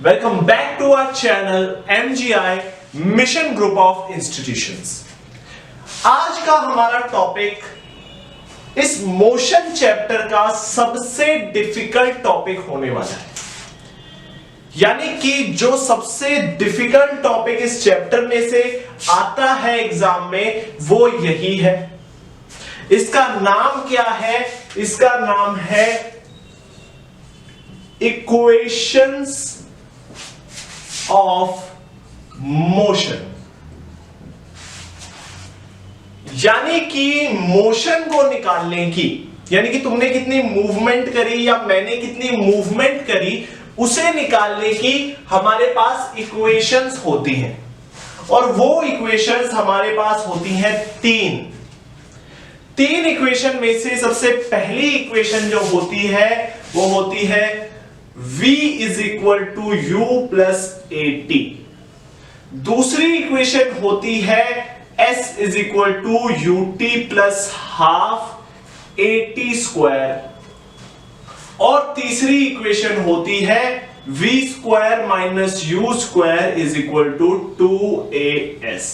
Welcome back to our channel MGI Mission Group of Institutions। आज का हमारा topic इस मोशन चैप्टर का सबसे डिफिकल्ट टॉपिक होने वाला है, यानी कि जो सबसे डिफिकल्ट टॉपिक इस चैप्टर में से आता है एग्जाम में वो यही है। इसका नाम क्या है? इसका नाम है इक्वेशंस ऑफ मोशन। यानी कि मोशन को निकालने की, यानी कि तुमने कितनी मूवमेंट करी या मैंने कितनी मूवमेंट करी उसे निकालने की हमारे पास इक्वेशंस होती हैं। और वो इक्वेशंस हमारे पास होती हैं तीन इक्वेशन में से सबसे पहली इक्वेशन जो होती है वो होती है v is equal to u plus a t. दूसरी इक्वेशन होती है s is equal to u t plus half a t square. और तीसरी इक्वेशन होती है v square minus u square is equal to 2as।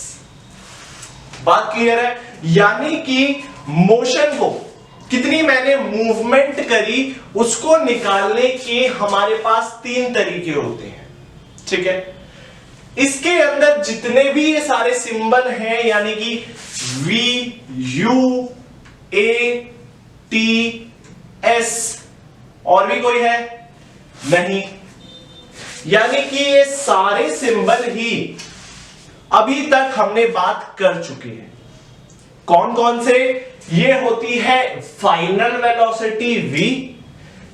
बात क्लियर है? यानी कि मोशन को कितनी मैंने मूवमेंट करी उसको निकालने के हमारे पास तीन तरीके होते हैं। ठीक है, इसके अंदर जितने भी ये सारे सिंबल हैं, यानी कि V, U, A, T, S, और भी कोई है नहीं, यानी कि ये सारे सिंबल ही अभी तक हमने बात कर चुके हैं। कौन कौन से? ये होती है फाइनल वेलोसिटी v,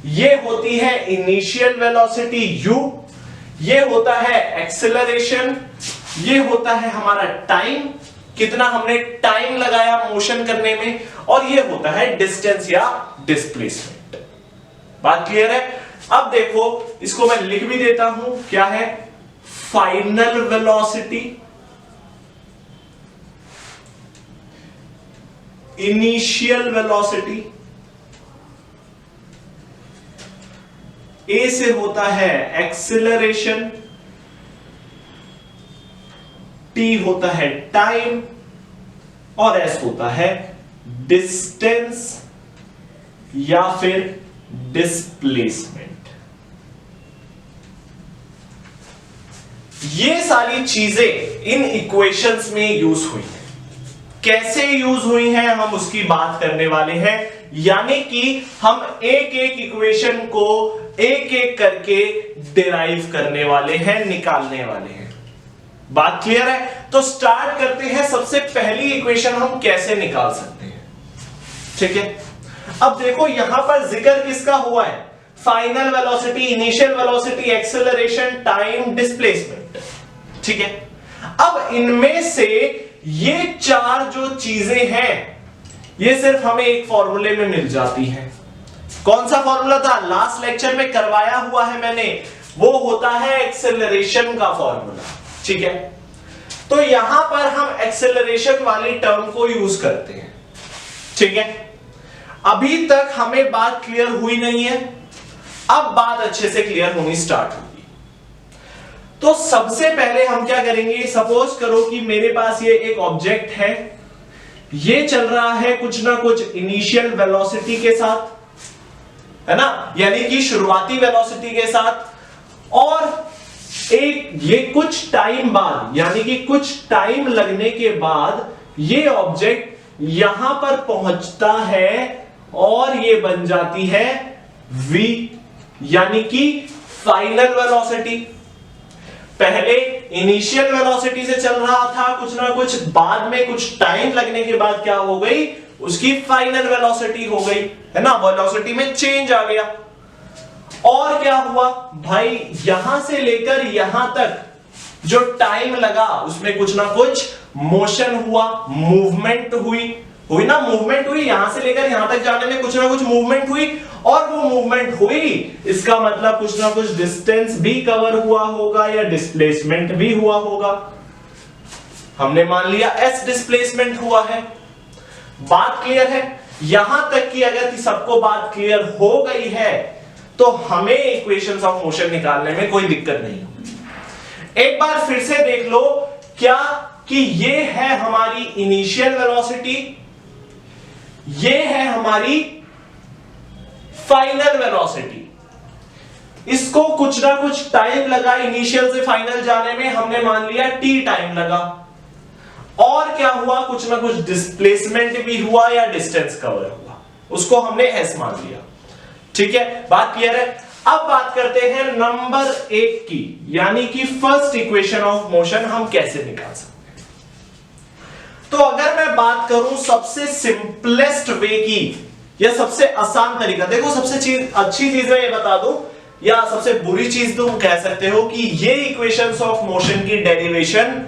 ये होती है इनिशियल वेलोसिटी u, ये होता है एक्सेलरेशन, ये होता है हमारा टाइम, कितना हमने टाइम लगाया मोशन करने में, और ये होता है डिस्टेंस या डिस्प्लेसमेंट। बात क्लियर है? अब देखो, इसको मैं लिख भी देता हूं। क्या है? फाइनल वेलोसिटी, इनिशियल वेलोसिटी, ए से होता है एक्सेलरेशन, टी होता है टाइम, और एस होता है डिस्टेंस या फिर डिस्प्लेसमेंट। ये सारी चीजें इन इक्वेशंस में यूज हुई हैं। कैसे यूज हुई हैं हम उसकी बात करने वाले हैं, यानी कि हम एक एक इक्वेशन को एक एक करके डिराइव करने वाले हैं, निकालने वाले हैं। बात क्लियर है? तो स्टार्ट करते हैं। सबसे पहली इक्वेशन हम कैसे निकाल सकते हैं? ठीक है, अब देखो यहां पर जिक्र किसका हुआ है? Final velocity, initial velocity, acceleration, time, displacement. ठीक है, अब इनमें से ये चार जो चीजें हैं ये सिर्फ हमें एक फॉर्मूले में मिल जाती हैं। कौन सा फॉर्मूला था? लास्ट लेक्चर में करवाया हुआ है मैंने, वो होता है एक्सेलरेशन का फॉर्मूला। ठीक है, तो यहां पर हम एक्सेलरेशन वाली टर्म को यूज करते हैं। ठीक है, अभी तक हमें बात क्लियर हुई नहीं है, अब बात अच्छे से क्लियर होनी स्टार्ट होगी। तो सबसे पहले हम क्या करेंगे? सपोज करो कि मेरे पास ये एक ऑब्जेक्ट है, ये चल रहा है कुछ ना कुछ इनिशियल वेलोसिटी के साथ, है ना, यानी कि शुरुआती वेलोसिटी के साथ, और एक ये कुछ टाइम बाद, यानी कि कुछ टाइम लगने के बाद ये ऑब्जेक्ट यहां पर पहुंचता है और ये बन जाती है v, यानी कि फाइनल वेलोसिटी। पहले इनिशियल वेलोसिटी से चल रहा था कुछ ना कुछ, बाद में कुछ टाइम लगने के बाद क्या हो गई? उसकी फाइनल वेलोसिटी हो गई, है ना, वेलोसिटी में चेंज आ गया। और क्या हुआ भाई? यहां से लेकर यहां तक जो टाइम लगा उसमें कुछ ना कुछ मोशन हुआ, मूवमेंट हुई ना, मूवमेंट हुई, यहां से लेकर यहां तक जाने में कुछ ना कुछ मूवमेंट हुई, और वो मूवमेंट हुई इसका मतलब कुछ ना कुछ डिस्टेंस भी कवर हुआ होगा या डिस्प्लेसमेंट भी हुआ होगा। हमने मान लिया s डिस्प्लेसमेंट हुआ है। बात क्लियर है? यहां तक कि अगर सबको बात क्लियर हो गई है तो हमें इक्वेशंस ऑफ मोशन निकालने में कोई दिक्कत नहीं होगी। एक बार फिर से देख लो क्या कि ये है हमारी इनिशियल वेलोसिटी, ये है हमारी फाइनल वेलोसिटी। इसको कुछ ना कुछ टाइम लगा इनिशियल से फाइनल जाने में, हमने मान लिया t टाइम लगा, और क्या हुआ, कुछ ना कुछ डिस्प्लेसमेंट भी हुआ या डिस्टेंस कवर हुआ, उसको हमने s मान लिया। ठीक है, बात क्लियर है। अब बात करते हैं नंबर 1 की, यानी कि फर्स्ट इक्वेशन ऑफ मोशन हम कैसे निकाल सकते हैं। तो अगर मैं बात करूं सबसे सिंपलेस्ट वे की या सबसे आसान तरीका, देखो सबसे अच्छी चीज मैं ये बता दूं या सबसे बुरी चीज तुम कह सकते हो कि ये इक्वेशंस ऑफ मोशन की डेरिवेशन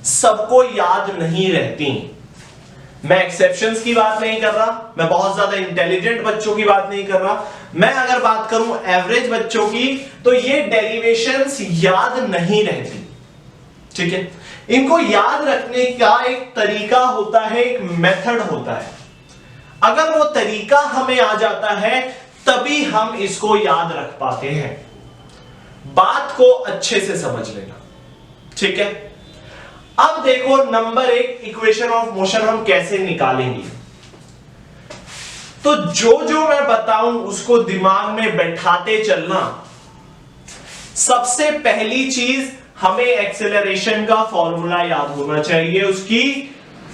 सबको याद नहीं रहती। मैं एक्सेप्शंस की बात नहीं कर रहा, मैं बहुत ज्यादा इंटेलिजेंट बच्चों की बात नहीं कर रहा, मैं अगर बात करूं एवरेज बच्चों की, तो ये डेरिवेशंस याद नहीं रहती। ठीक है, इनको याद रखने का एक तरीका होता है, एक मेथड होता है। अगर वो तरीका हमें आ जाता है तभी हम इसको याद रख पाते हैं। बात को अच्छे से समझ लेना। ठीक है, अब देखो नंबर 1 इक्वेशन ऑफ मोशन हम कैसे निकालेंगे। तो जो जो मैं बताऊं उसको दिमाग में बैठाते चलना। सबसे पहली चीज, हमें एक्सेलरेशन का फॉर्मूला याद होना चाहिए, उसकी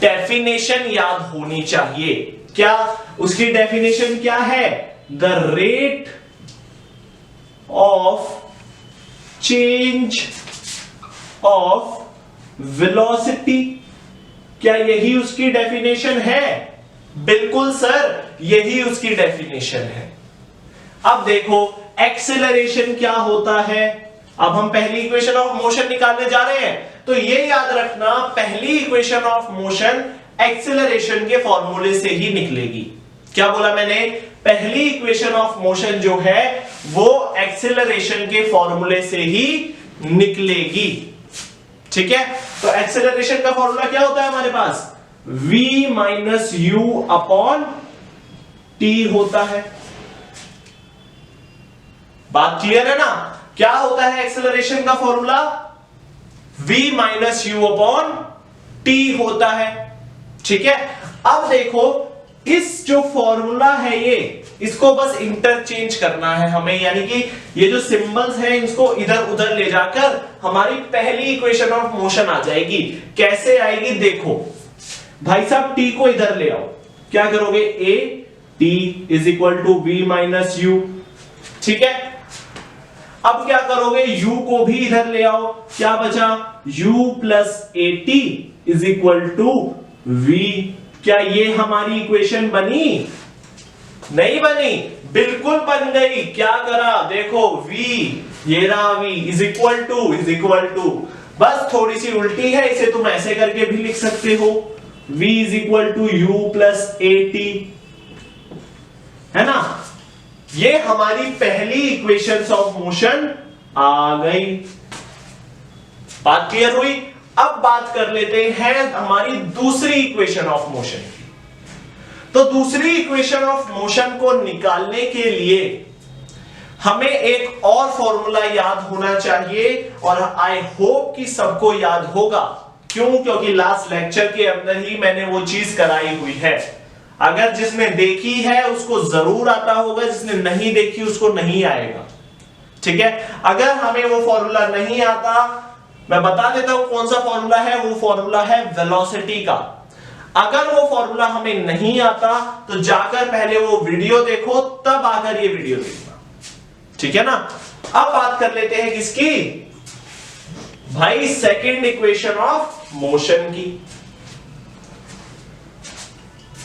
डेफिनेशन याद होनी चाहिए। क्या उसकी डेफिनेशन क्या है? The rate of change of velocity. क्या यही उसकी डेफिनेशन है? बिल्कुल सर, यही उसकी डेफिनेशन है। अब देखो एक्सेलरेशन क्या होता है। अब हम पहली इक्वेशन ऑफ मोशन निकालने जा रहे हैं, तो ये याद रखना, पहली इक्वेशन ऑफ मोशन एक्सेलरेशन के फॉर्मूले से ही निकलेगी। क्या बोला मैंने? पहली इक्वेशन ऑफ मोशन जो है वो एक्सेलरेशन के फॉर्मूले से ही निकलेगी। ठीक है, तो एक्सेलरेशन का फॉर्मूला क्या होता है हमारे पास? v minus u upon T होता है। बात क्लियर है ना? क्या होता है एक्सेलरेशन का formula? v minus u upon T होता है। ठीक है, अब देखो इस जो फॉर्मूला है ये, इसको बस इंटरचेंज करना है हमें, यानी कि ये जो सिंबल्स हैं इसको इधर उधर ले जाकर हमारी पहली इक्वेशन ऑफ मोशन आ जाएगी। कैसे आएगी देखो भाई साहब, t को इधर ले आओ, क्या करोगे? a t is equal to v minus u. ठीक है, अब क्या करोगे? u को भी इधर ले आओ, क्या बचा? u plus a t is equal to v। क्या ये हमारी इक्वेशन बनी? नहीं बनी, बिल्कुल बन गई। क्या करा? देखो v, ये रहा v इज इक्वल टू, बस थोड़ी सी उल्टी है, इसे तुम ऐसे करके भी लिख सकते हो, v is equal to u plus a t, है ना? ये हमारी पहली इक्वेशंस ऑफ मोशन आ गई। बात क्लियर हुई? अब बात कर लेते हैं हमारी दूसरी इक्वेशन ऑफ मोशन की। तो दूसरी इक्वेशन ऑफ मोशन को निकालने के लिए हमें एक और फॉर्मूला याद होना चाहिए, और आई होप कि सबको याद होगा। क्यों? क्योंकि लास्ट लेक्चर के अंदर ही मैंने वो चीज कराई हुई है। अगर जिसने देखी है उसको जरूर आता होगा, जिसने नहीं देखी उसको नहीं आएगा। ठीक है, अगर हमें वो फॉर्मूला नहीं आता, मैं बता देता हूं कौन सा फॉर्मूला है। वो फॉर्मूला है वेलोसिटी का। अगर वो फॉर्मूला हमें नहीं आता तो जाकर पहले वो वीडियो देखो, तब आकर ये वीडियो देखना। ठीक है ना? अब बात कर लेते हैं किसकी? भाई सेकंड इक्वेशन ऑफ मोशन की।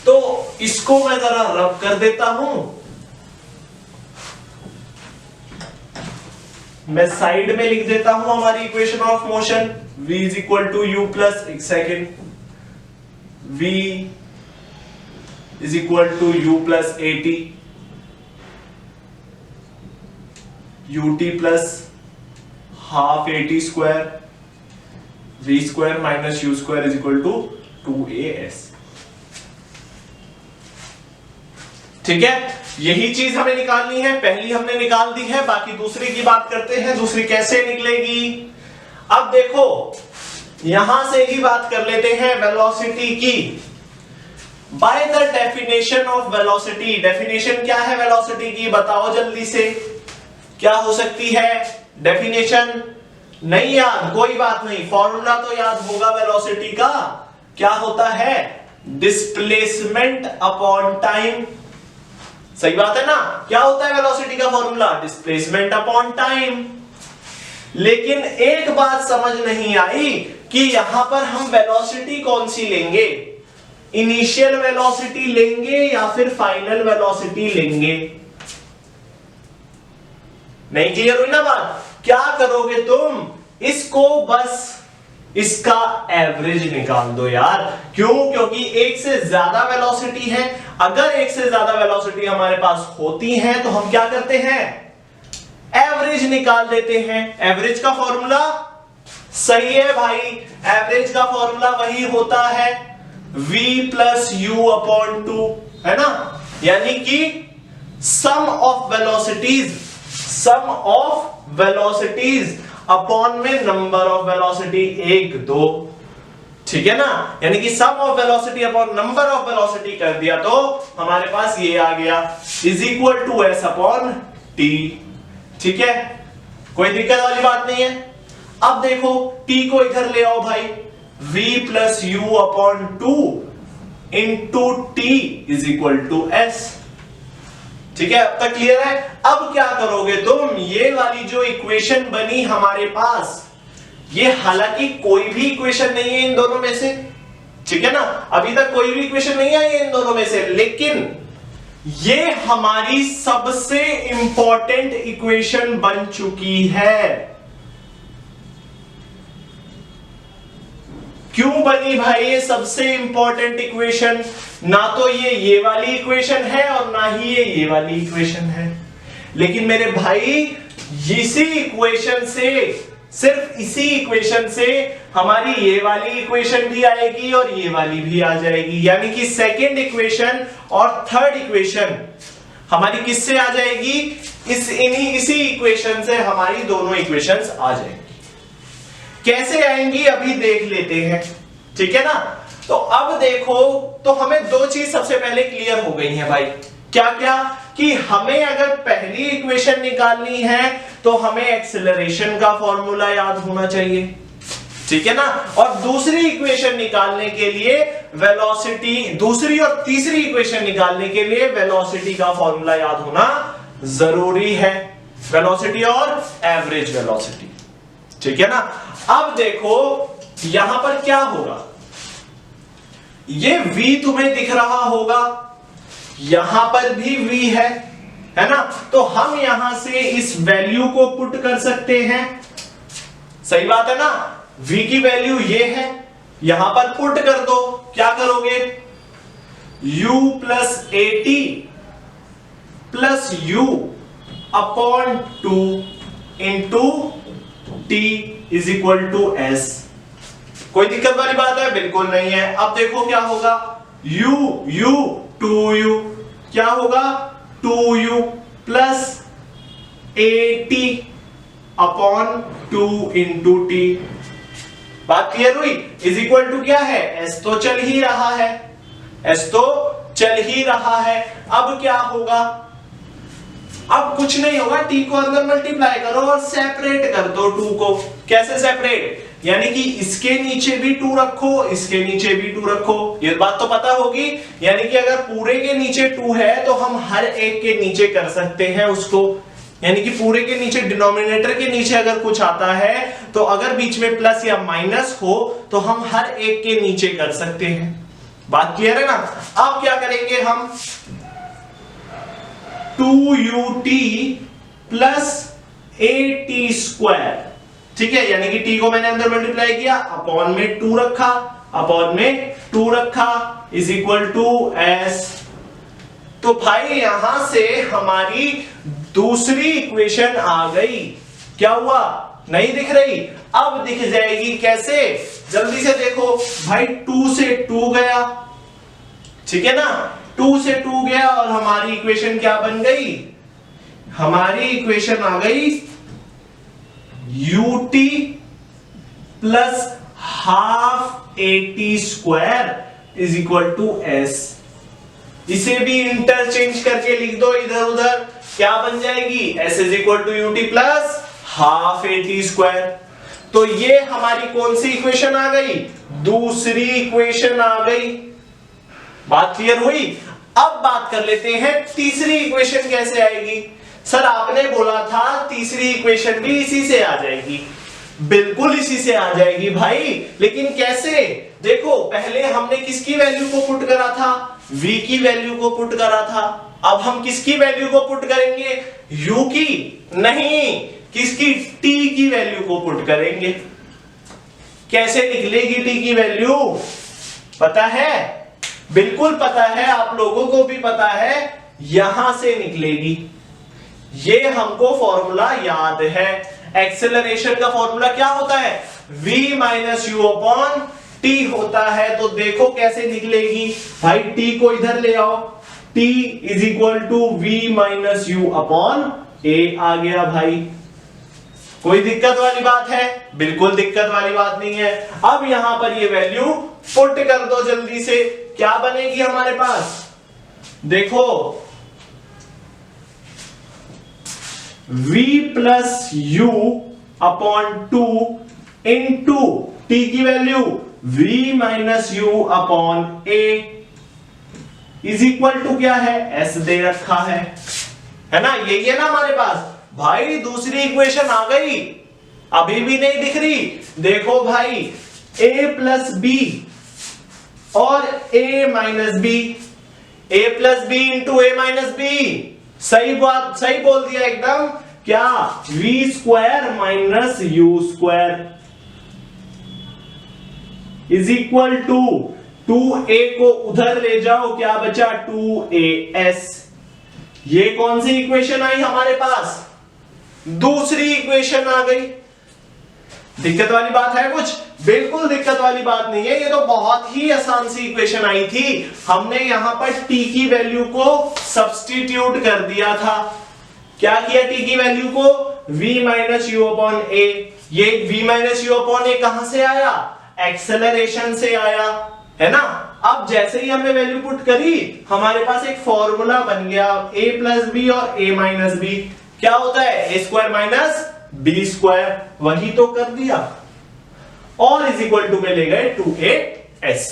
तो इसको मैं जरा रब कर देता हूं, मैं साइड में लिख देता हूं हमारी equation of motion. v is equal to u plus, एक second, v is equal to u plus a t, u t plus half a t square, v square minus u square is equal to 2as। ठीक है, यही चीज हमें निकालनी है, पहली हमने निकाल दी है, बाकी दूसरी की बात करते हैं, दूसरी कैसे निकलेगी। अब देखो यहां से ही बात कर लेते हैं वेलोसिटी की। By the definition of velocity, definition क्या है वेलोसिटी की, बताओ जल्दी से, क्या हो सकती है डेफिनेशन? नहीं याद, कोई बात नहीं, फॉर्मूला तो याद होगा वेलोसिटी का, क्या होता है, डिस्प्लेसमेंट अपॉन टाइम। सही बात है ना, क्या होता है वेलोसिटी का फॉर्मूला, डिस्प्लेसमेंट अपॉन टाइम। लेकिन एक बात समझ नहीं आई कि यहां पर हम वेलोसिटी कौन सी लेंगे, इनिशियल वेलोसिटी लेंगे या फिर फाइनल वेलोसिटी लेंगे। नहीं क्लियर हुई ना बात? क्या करोगे तुम, इसको बस इसका एवरेज निकाल दो यार। क्यों? क्योंकि एक से ज्यादा वेलोसिटी है, अगर एक से ज्यादा वेलोसिटी हमारे पास होती है तो हम क्या करते हैं, एवरेज निकाल देते हैं। एवरेज का फॉर्मूला सही है भाई, एवरेज का फॉर्मूला वही होता है v प्लस यू अपॉन 2, है ना, यानी कि सम ऑफ वेलोसिटीज अपॉन में नंबर ऑफ वेलोसिटी 1 2, ठीक है ना, यानी कि sum of velocity upon number of velocity कर दिया तो हमारे पास ये आ गया is equal to s upon t. ठीक है, कोई दिक्कत वाली बात नहीं है। अब देखो t को इधर ले आओ भाई, v plus u upon 2 into t is equal to s. ठीक है, अब तक क्लियर है? अब क्या करोगे तुम, ये वाली जो इक्वेशन बनी हमारे पास, ये हालांकि कोई भी इक्वेशन नहीं है इन दोनों में से, ठीक है ना, अभी तक कोई भी इक्वेशन नहीं आई है इन दोनों में से, लेकिन ये हमारी सबसे इंपॉर्टेंट इक्वेशन बन चुकी है। क्यों बनी भाई ये सबसे इंपॉर्टेंट इक्वेशन? ना तो ये वाली इक्वेशन है और ना ही ये वाली इक्वेशन है, लेकिन मेरे भाई इसी इक्वेशन से, सिर्फ इसी इक्वेशन से हमारी ये वाली इक्वेशन भी आएगी और ये वाली भी आ जाएगी, यानी कि सेकेंड इक्वेशन और थर्ड इक्वेशन हमारी किससे आ जाएगी, इसी इक्वेशन से हमारी दोनों इक्वेशंस आ जाएंगी। कैसे आएंगी अभी देख लेते हैं, ठीक है ना। तो अब देखो, तो हमें दो चीज सबसे पहले क्लियर हो गई है भाई, क्या क्या, कि हमें अगर पहली इक्वेशन निकालनी है तो हमें एक्सेलरेशन का फॉर्मूला याद होना चाहिए, ठीक है ना, और दूसरी इक्वेशन निकालने के लिए वेलोसिटी, दूसरी और तीसरी इक्वेशन निकालने के लिए वेलोसिटी का फॉर्मूला याद होना जरूरी है, वेलोसिटी और एवरेज वेलोसिटी, ठीक है ना। अब देखो यहां पर क्या होगा, ये v तुम्हें दिख रहा होगा, यहां पर भी v है ना, तो हम यहां से इस वैल्यू को पुट कर सकते हैं, सही बात है ना, v की वैल्यू ये है, यहां पर पुट कर दो, क्या करोगे, u plus AT plus u upon 2 into t is equal to s। कोई दिक्कत वाली बात है? बिल्कुल नहीं है। अब देखो क्या होगा, u 2u, क्या होगा 2u plus AT upon 2 into t. बात क्लियर हुई? इज इक्वल टू क्या है, s तो चल ही रहा है, s तो चल ही रहा है। अब क्या होगा, अब कुछ नहीं होगा, t को अंदर मल्टीप्लाई करो और सेपरेट कर दो 2 को। कैसे सेपरेट, यानी कि इसके नीचे भी 2 रखो, इसके नीचे भी 2 रखो, ये बात तो पता होगी। यानी कि अगर पूरे के नीचे 2 है तो हम हर एक के नीचे कर सकते हैं उसको, यानी कि पूरे के नीचे, डिनोमिनेटर के नीचे अगर कुछ आता है तो अगर बीच में प्लस या माइनस हो तो हम हर एक के नीचे कर सकते हैं। बात क्लियर है ना। अब क्या करेंगे हम, 2ut प्लस AT स्क्वायर, ठीक है, यानी कि t को मैंने अंदर मल्टीप्लाई किया, अपॉन में 2 रखा, अपॉन में 2 रखा, इज इक्वल टू s। तो भाई यहां से हमारी दूसरी इक्वेशन आ गई। क्या हुआ, नहीं दिख रही, अब दिख जाएगी। कैसे, जल्दी से देखो भाई, 2 से 2 गया, ठीक है ना, 2 से 2 गया और हमारी इक्वेशन क्या बन गई? हमारी इक्वेशन आ गई ut plus half AT square is equal to s। इसे भी इंटरचेंज करके लिख दो इधर उधर, क्या बन जाएगी? s is equal to ut plus half AT square. तो ये हमारी कौन सी इक्वेशन आ गई? दूसरी इक्वेशन आ गई। बात क्लियर हुई? अब बात कर लेते हैं तीसरी इक्वेशन कैसे आएगी। सर आपने बोला था तीसरी इक्वेशन भी इसी से आ जाएगी। बिल्कुल इसी से आ जाएगी भाई, लेकिन कैसे? देखो पहले हमने किसकी वैल्यू को पुट करा था? v की वैल्यू को पुट करा था। अब हम किसकी वैल्यू को पुट करेंगे? u की नहीं, किसकी? t की वैल्यू को पुट करेंगे। कैसे निकलेगी t की वैल्यू? पता है? बिल्कुल पता है, आप लोगों को भी पता है, यहां से निकलेगी। ये हमको फॉर्मूला याद है। एक्सेलरेशन का फॉर्मूला क्या होता है? v minus u upon T होता है। तो देखो कैसे निकलेगी भाई, t को इधर ले आओ, t is equal to v minus u upon a आ गया भाई। कोई दिक्कत वाली बात है? बिल्कुल दिक्कत वाली बात नहीं है। अब यहां पर ये वैल्यू पुट कर दो जल्दी से, क्या बनेगी हमारे पास? देखो v plus u upon 2 into t की value v minus u upon a is equal to क्या है? s दे रखा है ना? यही है ना हमारे पास भाई। दूसरी इक्वेशन आ गई, अभी भी नहीं दिख रही। देखो भाई a प्लस बी और a minus b, a plus b into a minus b. सही बात, सही बोल दिया एकदम। क्या? v square minus u square is equal to 2a को उधर ले जाओ, क्या बचा? 2as। ये कौन सी इक्वेशन आई हमारे पास? दूसरी इक्वेशन आ गई। दिक्कत वाली बात है कुछ? बिल्कुल दिक्कत वाली बात नहीं है, ये तो बहुत ही आसान सी इक्वेशन आई थी। हमने यहां पर t की वैल्यू को सब्स्टिट्यूट कर दिया था। क्या किया? t की वैल्यू को v minus u upon a। ये v minus u upon a कहां से आया? एक्सेलरेशन से आया, है ना? अब जैसे ही हमने वैल्यू पुट करी, हमारे पास एक फॉर्मूला बन गया a प्लस बी और a माइनस बी। क्या होता है? a square minus b square. वही तो कर दिया, और इज इक्वल टू में ले गए 2as।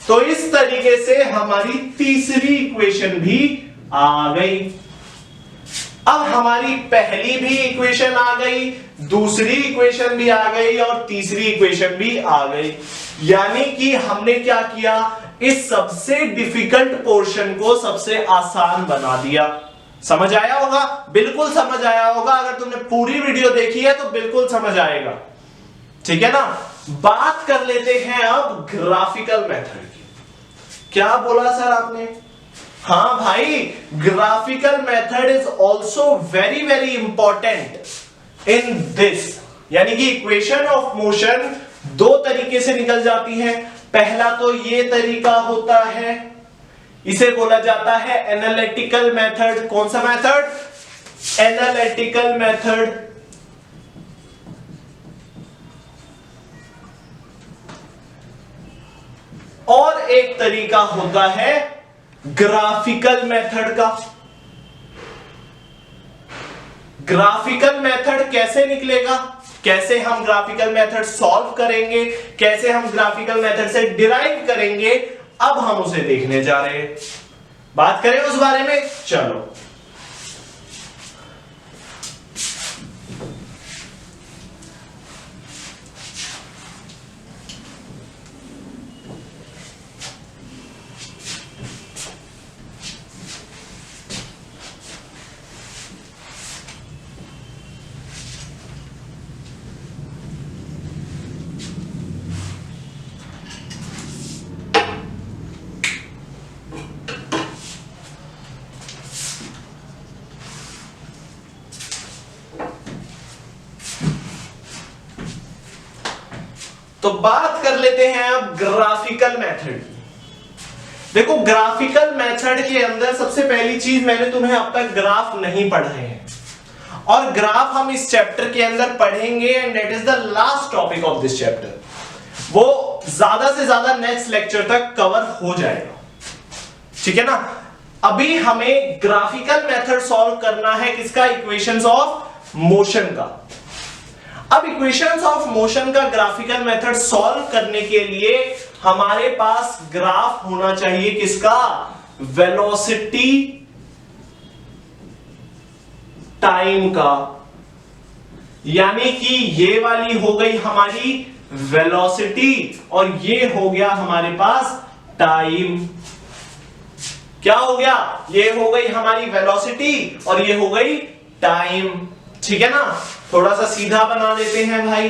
तो इस तरीके से हमारी तीसरी इक्वेशन भी आ गई। अब हमारी पहली भी इक्वेशन आ गई, दूसरी इक्वेशन भी आ गई और तीसरी इक्वेशन भी आ गई। यानी कि हमने क्या किया? इस सबसे डिफिकल्ट पोर्शन को सबसे आसान बना दिया। समझ आया होगा? बिल्कुल समझ आया होगा। अगर तुमने पूरी वीडियो देखी है तो बिल्कुल समझ आएगा, ठीक है ना? बात कर लेते हैं अब ग्राफिकल मेथड की। क्या बोला सर आपने? हाँ भाई, graphical method is also very very important in this. यानी कि इक्वेशन ऑफ मोशन दो तरीके से निकल जाती है। पहला तो ये तरीका होता है, इसे बोला जाता है एनालिटिकल मेथड। कौन सा मेथड? Analytical method. और एक तरीका होता है ग्राफिकल मेथड का। ग्राफिकल मेथड कैसे निकलेगा? कैसे हम ग्राफिकल मेथड सॉल्व करेंगे? कैसे हम ग्राफिकल मेथड से डिराइव करेंगे? अब हम उसे देखने जा रहे हैं। बात करें उस बारे में, चलो। तो बात कर लेते हैं अब ग्राफिकल मेथड की। देखो ग्राफिकल मेथड के अंदर सबसे पहली चीज, मैंने तुम्हें अब तक ग्राफ नहीं पढ़ाए हैं और ग्राफ हम इस चैप्टर के अंदर पढ़ेंगे and that is the last topic of this chapter. वो ज्यादा से ज्यादा नेक्स्ट लेक्चर तक कवर हो जाएगा, ठीक है ना। अभी हमें ग्राफिकल मेथड सॉल्व करना है किसका? इक्वेशंस ऑफ मोशन का। अब इक्वेशंस ऑफ मोशन का ग्राफिकल मेथड सॉल्व करने के लिए हमारे पास ग्राफ होना चाहिए किसका? वेलोसिटी टाइम का। यानी कि ये वाली हो गई हमारी वेलोसिटी और ये हो गया हमारे पास टाइम। क्या हो गया? ये हो गई हमारी वेलोसिटी और ये हो गई टाइम, ठीक है ना। थोड़ा सा सीधा बना देते हैं भाई,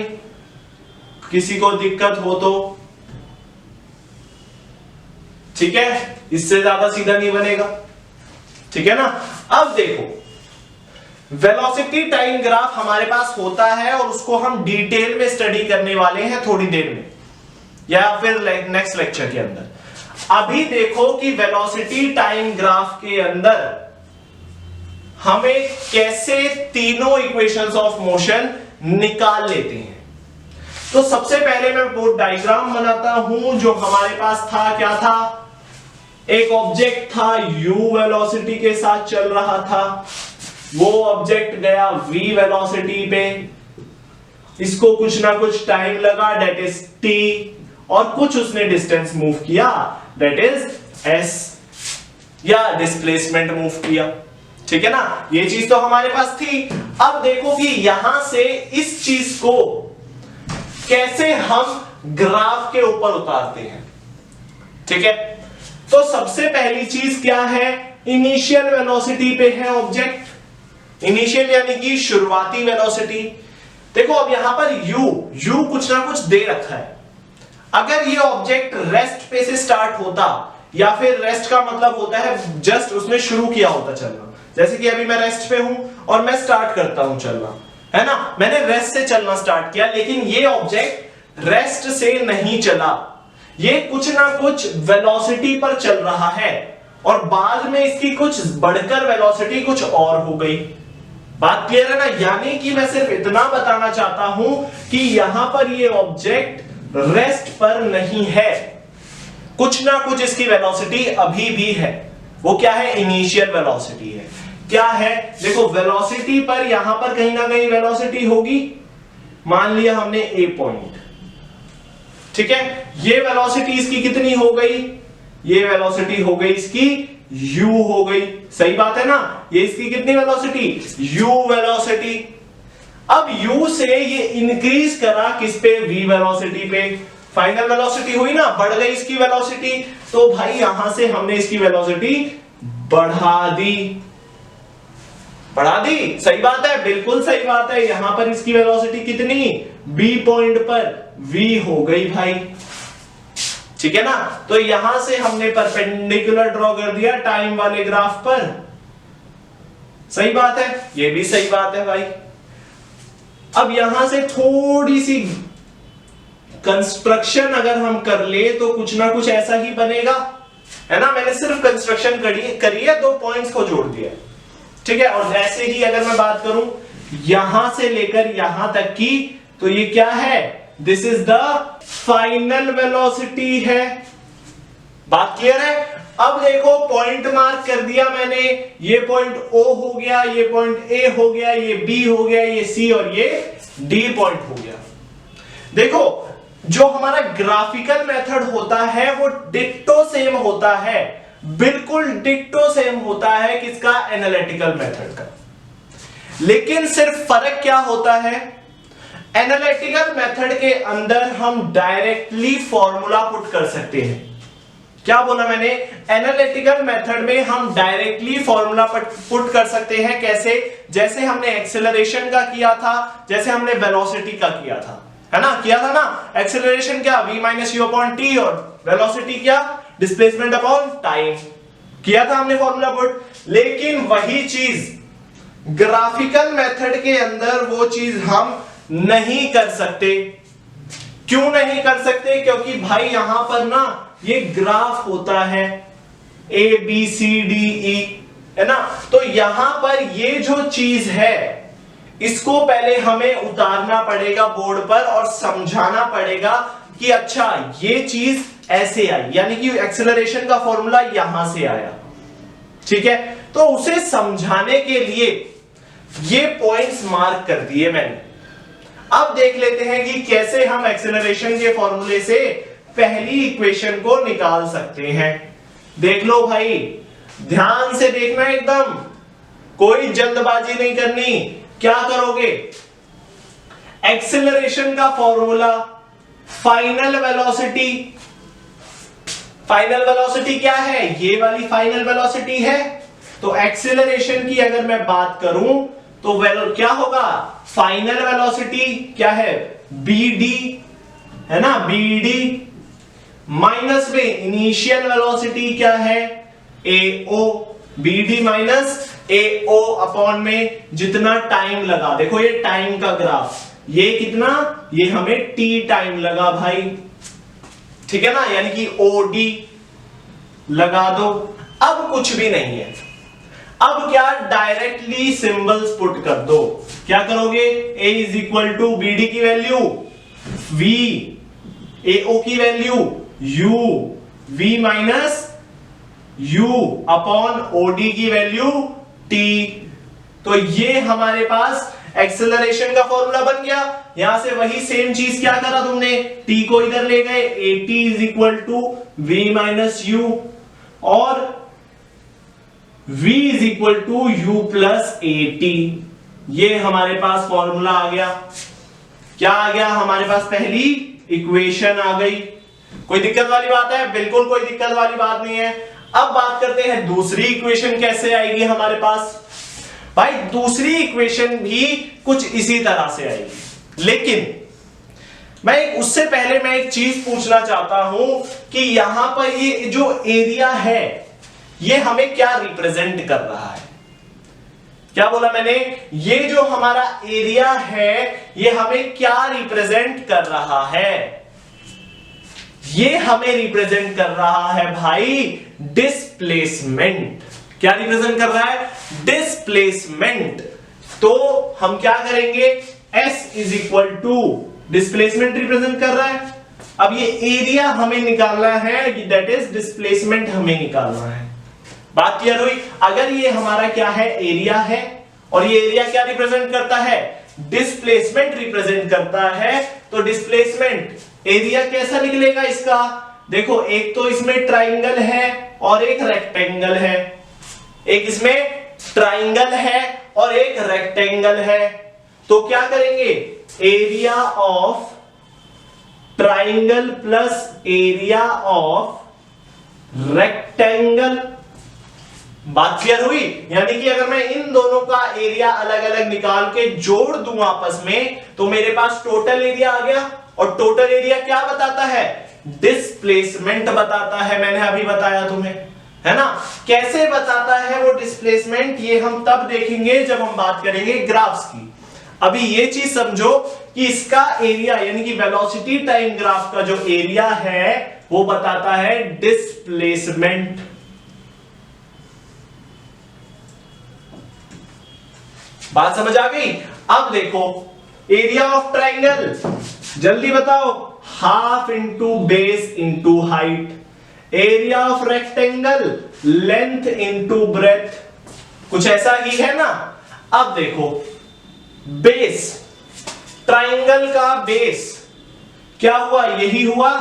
किसी को दिक्कत हो तो, ठीक है, इससे ज्यादा सीधा नहीं बनेगा, ठीक है ना। अब देखो वेलोसिटी टाइम ग्राफ हमारे पास होता है और उसको हम डिटेल में स्टडी करने वाले हैं थोड़ी देर में या फिर नेक्स्ट लेक्चर के अंदर। अभी देखो कि वेलोसिटी टाइम ग्राफ के अंदर हमें कैसे तीनों इक्वेशंस ऑफ मोशन निकाल लेते हैं। तो सबसे पहले मैं वो डायग्राम बनाता हूं जो हमारे पास था। क्या था? एक ऑब्जेक्ट था u वेलोसिटी के साथ चल रहा था, वो ऑब्जेक्ट गया v वेलोसिटी पे, इसको कुछ ना कुछ टाइम लगा दैट इज t और कुछ उसने डिस्टेंस मूव किया दैट इज s या डिस्प्लेसमेंट मूव किया, ठीक है ना। ये चीज तो हमारे पास थी। अब देखो कि यहां से इस चीज को कैसे हम ग्राफ के ऊपर उतारते हैं, ठीक है। तो सबसे पहली चीज क्या है? इनिशियल वेलोसिटी पे है ऑब्जेक्ट, इनिशियल यानी कि शुरुआती वेलोसिटी। देखो अब यहां पर u कुछ ना कुछ दे रखा है। अगर ये ऑब्जेक्ट रेस्ट पे से स्टार्ट होता या फिर रेस्ट का मतलब होता है जस्ट उसने शुरू किया होता चलना, जैसे कि अभी मैं रेस्ट पे हूं और मैं स्टार्ट करता हूं चलना, है ना, मैंने रेस्ट से चलना स्टार्ट किया, लेकिन ये ऑब्जेक्ट रेस्ट से नहीं चला, ये कुछ ना कुछ वेलोसिटी पर चल रहा है और बाद में इसकी कुछ बढ़कर वेलोसिटी कुछ और हो गई। बात क्लियर है ना। यानी कि मैं सिर्फ इतना बताना चाहता हूं कि यहां पर ये ऑब्जेक्ट रेस्ट पर नहीं है, कुछ ना कुछ इसकी वेलोसिटी अभी भी है। वो क्या है? इनिशियल वेलोसिटी है। क्या है? देखो वेलोसिटी पर यहां पर कहीं ना कहीं वेलोसिटी होगी। मान लिया हमने ए पॉइंट, ठीक है, ये वेलोसिटी इसकी कितनी हो गई? ये वेलोसिटी हो गई इसकी u हो गई, सही बात है ना। ये इसकी कितनी वेलोसिटी? u velocity. अब u से ये इंक्रीज करा किस पे? v वेलोसिटी पे। फाइनल वेलोसिटी हुई ना, बढ़ गई इसकी वेलोसिटी। तो भाई यहां से हमने इसकी वेलोसिटी बढ़ा दी, बढ़ा दी, सही बात है, बिल्कुल सही बात है। यहां पर इसकी वेलोसिटी कितनी? b पॉइंट पर v हो गई भाई, ठीक है ना। तो यहां से हमने परपेंडिकुलर ड्रॉ कर दिया टाइम वाले ग्राफ पर, सही बात है, ये भी सही बात है भाई। अब यहां से थोड़ी सी कंस्ट्रक्शन अगर हम कर ले तो कुछ ना कुछ ऐसा ही बनेगा, है ना। मैंने सिर्फ कंस्ट्रक्शन करी है, 2 पॉइंट्स को जोड़ दिया, ठीक है। और ऐसे ही अगर मैं बात करूं यहां से लेकर यहां तक की, तो ये क्या है? This is the final velocity है। बात क्लियर है। अब देखो पॉइंट मार्क कर दिया मैंने, ये पॉइंट O हो गया, ये पॉइंट A हो गया, ये B हो गया, ये C और ये D पॉइंट हो गया। देखो जो हमारा ग्राफिकल मेथड होता है वो डिक्टो सेम होता है, बिल्कुल डिक्टो सेम होता है किसका? एनालिटिकल मेथड का। लेकिन सिर्फ फर्क क्या होता है? एनालिटिकल मेथड के अंदर हम डायरेक्टली फॉर्मूला पुट कर सकते हैं। क्या बोला मैंने? एनालिटिकल मेथड में हम डायरेक्टली फॉर्मूला पुट कर सकते हैं। कैसे? जैसे हमने एक्सेलरेशन का किया था, जैसे हमने वेलोसिटी का किया था, है ना, किया था ना। एक्सेलरेशन क्या? v minus u upon t और वेलोसिटी क्या? डिस्प्लेसमेंट अपॉन टाइम, किया था हमने फॉर्मूला पुट। लेकिन वही चीज ग्राफिकल मेथड के अंदर वो चीज हम नहीं कर सकते। क्यों नहीं कर सकते? क्योंकि भाई यहां पर ना ये ग्राफ होता है, ABCDE, है ना। तो यहां पर ये जो चीज है इसको पहले हमें उतारना पड़ेगा बोर्ड पर और समझाना पड़ेगा कि अच्छा ये चीज ऐसे आई, यानी कि एक्सेलरेशन का फॉर्मूला यहां से आया, ठीक है। तो उसे समझाने के लिए ये पॉइंट्स मार्क कर दिए मैंने। अब देख लेते हैं कि कैसे हम एक्सेलरेशन के फॉर्मूले से पहली इक्वेशन को निकाल सकते हैं। देख लो भाई, ध्यान से देखना, एकदम कोई जल्दबाजी नहीं करनी। क्या करोगे, एक्सेलरेशन का formula final velocity, final velocity क्या है, ये वाली फाइनल वेलोसिटी है। तो एक्सेलरेशन की अगर मैं बात करूं तो क्या होगा, फाइनल वेलोसिटी क्या है, BD, है ना, BD माइनस में इनिशियल वेलोसिटी क्या है, AO, BD minus AO upon में जितना टाइम लगा, देखो ये टाइम का ग्राफ, ये कितना, ये हमें T टाइम लगा भाई, ठीक है ना, यानी कि OD लगा दो। अब कुछ भी नहीं है, अब क्या, डायरेक्टली सिंबल्स पुट कर दो। क्या करोगे, A is equal to BD की वैल्यू V, AO की value U, V minus U upon OD की वैल्यू T। तो ये हमारे पास एक्सेलरेशन का फॉर्मूला बन गया। यहां से वही सेम चीज क्या करा तुमने, T को इधर ले गए, AT is equal to V minus U और V is equal to U plus AT। ये हमारे पास फॉर्मूला आ गया। क्या आ गया हमारे पास, पहली इक्वेशन आ गई। कोई दिक्कत वाली बात है, बिल्कुल कोई दिक्कत वाली बात नहीं है। अब बात करते हैं दूसरी इक्वेशन कैसे आएगी हमारे पास। भाई दूसरी इक्वेशन भी कुछ इसी तरह से आएगी, लेकिन उससे पहले मैं एक चीज पूछना चाहता हूं कि यहां पर ये जो एरिया है ये हमें क्या रिप्रेजेंट कर रहा है। क्या बोला मैंने, ये जो हमारा एरिया है ये हमें क्या रिप्रेजेंट कर रहा है, ये हमें रिप्रेजेंट कर रहा है भाई डिस्प्लेसमेंट। क्या रिप्रेजेंट कर रहा है, डिस्प्लेसमेंट। तो हम क्या करेंगे, S is equal to displacement represent कर रहा है। अब ये एरिया हमें निकालना है, दैट इज डिस्प्लेसमेंट हमें निकालना है। बात क्लियर हुई। अगर ये हमारा क्या है, एरिया है, और ये एरिया क्या रिप्रेजेंट करता है, डिस्प्लेसमेंट रिप्रेजेंट करता है, तो डिस्प्लेसमेंट एरिया कैसा निकलेगा इसका, देखो एक तो इसमें ट्राइंगल है और एक रेक्टेंगल है, एक इसमें ट्राइंगल है और एक रेक्टेंगल है। तो क्या करेंगे, area of triangle plus area of rectangle. बात क्लियर हुई। यानी कि अगर मैं इन दोनों का एरिया अलग अलग निकाल के जोड़ दूं आपस में तो मेरे पास टोटल एरिया आ गया। और टोटल एरिया क्या बताता है, डिस्प्लेसमेंट बताता है। मैंने अभी बताया तुम्हें, है ना। कैसे बताता है वो डिस्प्लेसमेंट, ये हम तब देखेंगे जब हम बात करेंगे ग्राफ्स की। अभी ये चीज समझो कि इसका एरिया यानी कि वेलोसिटी टाइम ग्राफ का जो एरिया है वो बताता है डिस्प्लेसमेंट। बात समझ आ गई। अब देखो एरिया ऑफ ट्राइंगल, जल्दी बताओ, half into base into height. Area of rectangle, length into breadth. कुछ ऐसा ही है ना। अब देखो बेस, ट्राइंगल का बेस क्या हुआ, यही हुआ।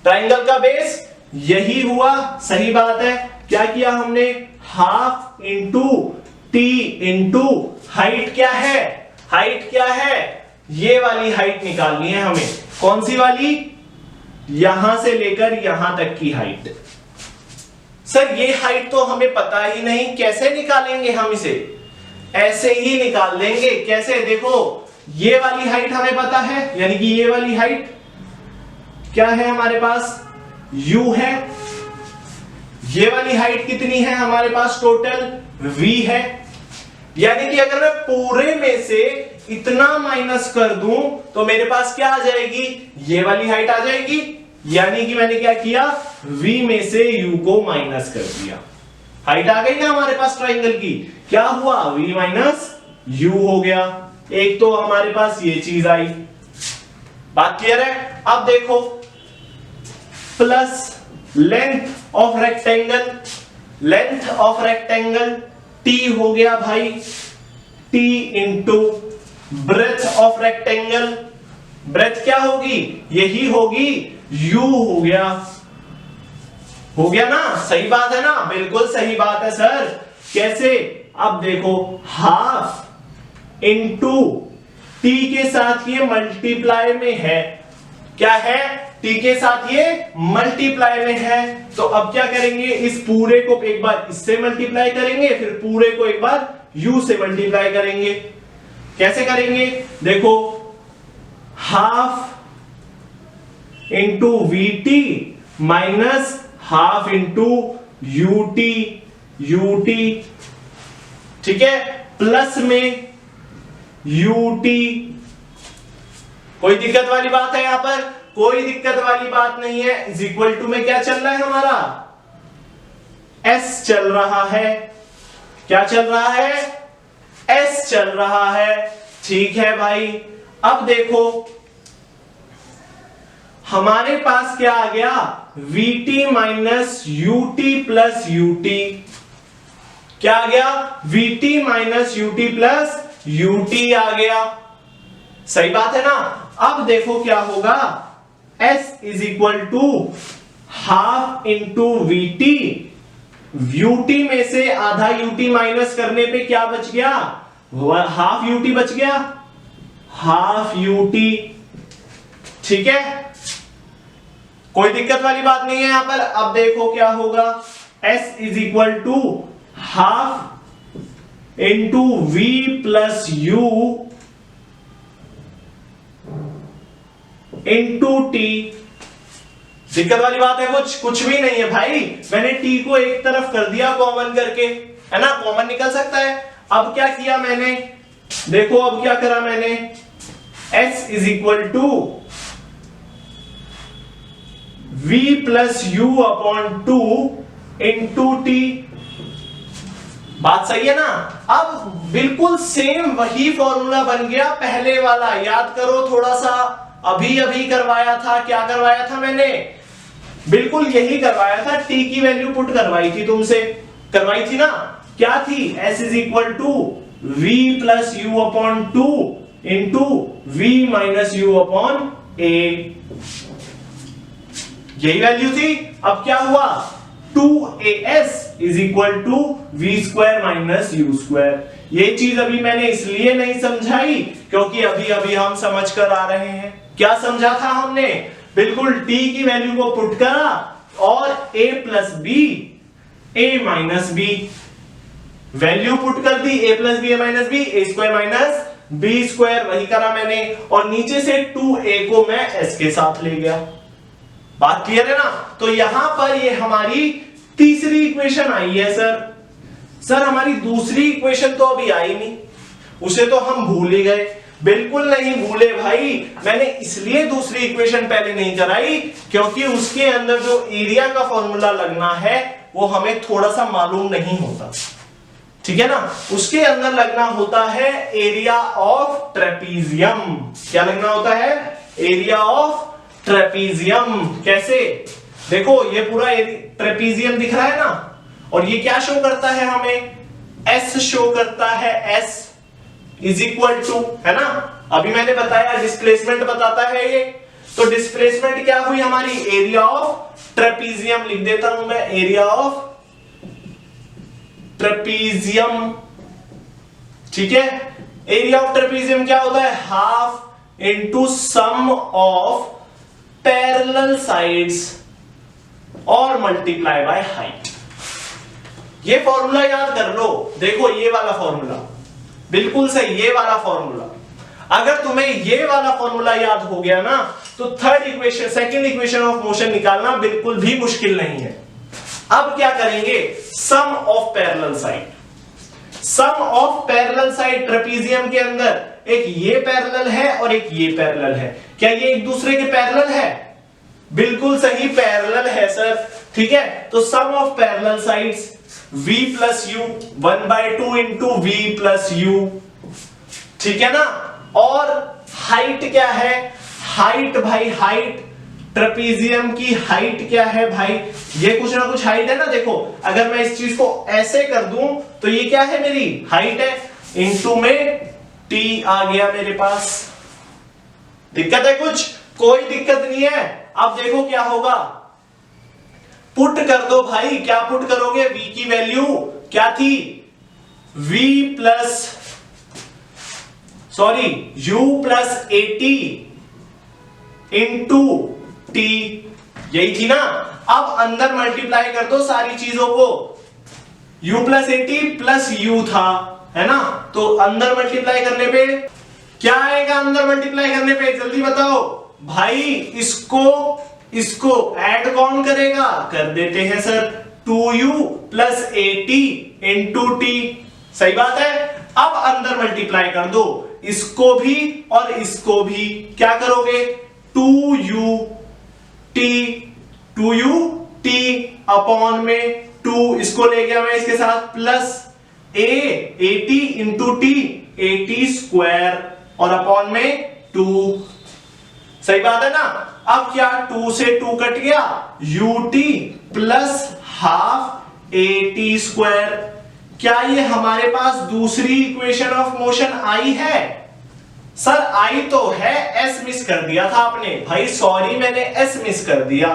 ट्राइंगल का बेस यही हुआ, सही बात है। क्या किया हमने, half into T into height. क्या है, हाइट क्या है, ये वाली हाइट निकालनी है हमें। कौन सी वाली, यहां से लेकर यहां तक की हाइट। सर ये हाइट तो हमें पता ही नहीं, कैसे निकालेंगे हम इसे, ऐसे ही निकाल देंगे। कैसे, देखो ये वाली हाइट हमें पता है, यानी कि ये वाली हाइट क्या है हमारे पास, u है। ये वाली हाइट कितनी है हमारे पास, टोटल v है। यानी कि अगर मैं पूरे में से इतना माइनस कर दूं तो मेरे पास क्या आ जाएगी, ये वाली हाइट आ जाएगी। यानी कि मैंने क्या किया, v में से u को माइनस कर दिया। हाइट आ गई ना हमारे पास ट्राइंगल की, क्या हुआ, v माइनस u हो गया। एक तो हमारे पास ये चीज आई, बात क्लियर है। अब देखो, plus length of rectangle, length of rectangle t हो गया भाई, t into breadth of rectangle, breadth क्या होगी, यही होगी, u हो गया ना, सही बात है ना, बिल्कुल सही बात है सर। कैसे, अब देखो हाफ इंटू t के साथ ये मल्टीप्लाई में है, क्या है, t के साथ ये मल्टीप्लाई में है। तो अब क्या करेंगे, इस पूरे को एक बार इससे मल्टीप्लाई करेंगे, फिर पूरे को एक बार u से मल्टीप्लाई करेंगे। कैसे करेंगे, देखो half into we T minus half into UT, ठीक है, प्लस में यूटी। कोई दिक्कत वाली बात है यहां पर, कोई दिक्कत वाली बात नहीं है। इज इक्वल टू में क्या चल रहा है हमारा, एस चल रहा है, क्या चल रहा है, एस चल रहा है, ठीक है भाई। अब देखो हमारे पास क्या आ गया, vt minus ut plus ut, क्या आ गया, vt minus ut plus ut आ गया, सही बात है ना। अब देखो क्या होगा, s is equal to half into v t, u t में से आधा यूटी माइनस करने पे क्या बच गया, हाफ यूटी बच गया, हाफ यूटी, ठीक है, कोई दिक्कत वाली बात नहीं है यहां पर। अब देखो क्या होगा, s is equal to half into v plus u into t. दिक्कत वाली बात है कुछ भी नहीं है भाई, मैंने t को एक तरफ कर दिया कॉमन करके, है ना, कॉमन निकल सकता है। अब क्या किया मैंने, देखो अब क्या करा मैंने, s is equal to v plus u upon two into t, बात सही है ना। अब बिल्कुल सेम वही फॉर्मूला बन गया पहले वाला, याद करो थोड़ा सा, अभी अभी करवाया था, क्या करवाया था मैंने, बिल्कुल यही करवाया था, t की वैल्यू पुट करवाई थी तुमसे, करवाई थी ना, क्या थी, s is equal to v plus u upon two into v minus u upon a, यही वैल्यू थी। अब क्या हुआ, 2as is equal to v square minus u square. ये चीज अभी मैंने इसलिए नहीं समझाई क्योंकि अभी अभी हम समझ कर आ रहे हैं। क्या समझा था हमने, बिल्कुल t की वैल्यू को पुट करा और a plus b, a minus b, value put कर दी, a plus b, a minus b, a square minus b square, वही करा मैंने, और नीचे से 2a को मैं s के साथ ले गया। बात क्लियर है ना। तो यहां पर ये हमारी तीसरी इक्वेशन आई है सर हमारी दूसरी इक्वेशन तो अभी आई नहीं, उसे तो हम भूल ही गए। बिल्कुल नहीं भूले भाई, मैंने इसलिए दूसरी इक्वेशन पहले नहीं कराई क्योंकि उसके अंदर जो एरिया का फॉर्मूला लगना है वो हमें थोड़ा सा मालूम नहीं होता, ठीक है ना। उसके अंदर लगना होता है एरिया ऑफ ट्रेपीजियम। क्या लगना होता है, एरिया ऑफ ट्रेपीजियम। कैसे, देखो ये पूरा ट्रेपीजियम दिख रहा है ना, और ये क्या शो करता है हमें, S शो करता है, S इज इक्वल टू, है ना, अभी मैंने बताया डिस्प्लेसमेंट बताता है ये, तो डिस्प्लेसमेंट क्या हुई हमारी, एरिया ऑफ ट्रेपीजियम, लिख देता हूं मैं, एरिया ऑफ ट्रेपीजियम, ठीक है। एरिया ऑफ ट्रेपीजियम क्या होता है, half into sum of parallel sides और मल्टीप्लाई बाय हाइट। ये फॉर्मूला याद कर लो, देखो ये वाला फॉर्मूला बिल्कुल सही, ये वाला फॉर्मूला, अगर तुम्हें ये वाला फॉर्मूला याद हो गया ना तो third equation, second equation of motion निकालना बिल्कुल भी मुश्किल नहीं है। अब क्या करेंगे, sum of parallel side, sum of parallel side trapezium के अंदर एक ये पैरेलल है और एक ये पैरेलल है, क्या ये एक दूसरे के पैरेलल है, बिल्कुल सही, पैरेलल है सर। ठीक है, तो sum of parallel sides v plus u 1/2 into v plus u. ठीक है ना, और हाइट क्या है? हाइट भाई, हाइट ट्रेपीजियम की हाइट क्या है भाई? ये कुछ ना कुछ हाइट है ना। देखो अगर मैं इस चीज को ऐसे कर दूं तो ये क्या है? मेरी हाइट है, इंटू में t आ गया मेरे पास। दिक्कत है कुछ? कोई दिक्कत नहीं है। अब देखो क्या होगा, पुट कर दो भाई। क्या पुट करोगे? v की वैल्यू क्या थी? v plus u plus 80 into T, यही थी ना। अब अंदर मल्टीप्लाई कर दो सारी चीजों को। u प्लस 80 प्लस u था, है ना, तो अंदर मल्टीप्लाई करने पे क्या आएगा? अंदर मल्टीप्लाई करने पे जल्दी बताओ भाई। इसको ऐड कौन करेगा? कर देते हैं sir, 2u plus 80 into T. सही बात है। अब अंदर मल्टीप्लाई कर दो, इसको भी और इसको भी। क्या करोगे? 2u टी अपॉन में 2, इसको ले गया मैं इसके साथ, प्लस 80 इंटू टी, 80 स्क्वायर, और अपॉन में 2। सही बात है ना। अब क्या, 2 से 2 कट गया, ut प्लस हाफ 80 स्क्वायर। क्या ये हमारे पास दूसरी इक्वेशन ऑफ मोशन आई है? सर आई तो है, s मिस कर दिया था आपने भाई, सॉरी मैंने s मिस कर दिया,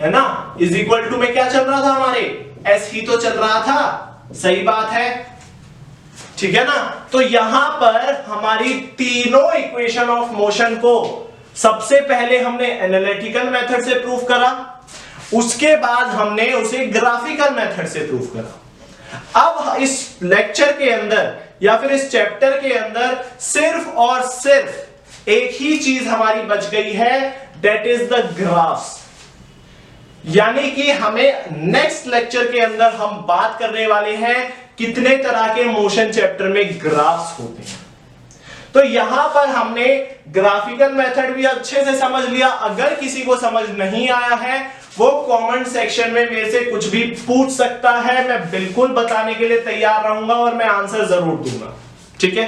है ना। इज इक्वल टू में क्या चल रहा था हमारे? s ही तो चल रहा था। सही बात है, ठीक है ना। तो यहां पर हमारी तीनों इक्वेशन ऑफ मोशन को सबसे पहले हमने एनालिटिकल मेथड से प्रूफ करा, उसके बाद हमने उसे ग्राफिकल मेथड से प्रूफ करा। अब इस लेक्चर के अंदर या फिर इस चैप्टर के अंदर सिर्फ और सिर्फ एक ही चीज हमारी बच गई है, दैट इज द ग्राफ्स। यानी कि हमें नेक्स्ट लेक्चर के अंदर हम बात करने वाले हैं कितने तरह के मोशन चैप्टर में ग्राफ्स होते हैं। तो यहां पर हमने ग्राफिकल मेथड भी अच्छे से समझ लिया। अगर किसी को समझ नहीं आया है वो कमेंट सेक्शन में मेरे से कुछ भी पूछ सकता है, मैं बिल्कुल बताने के लिए तैयार रहूंगा और मैं आंसर जरूर दूंगा। ठीक है।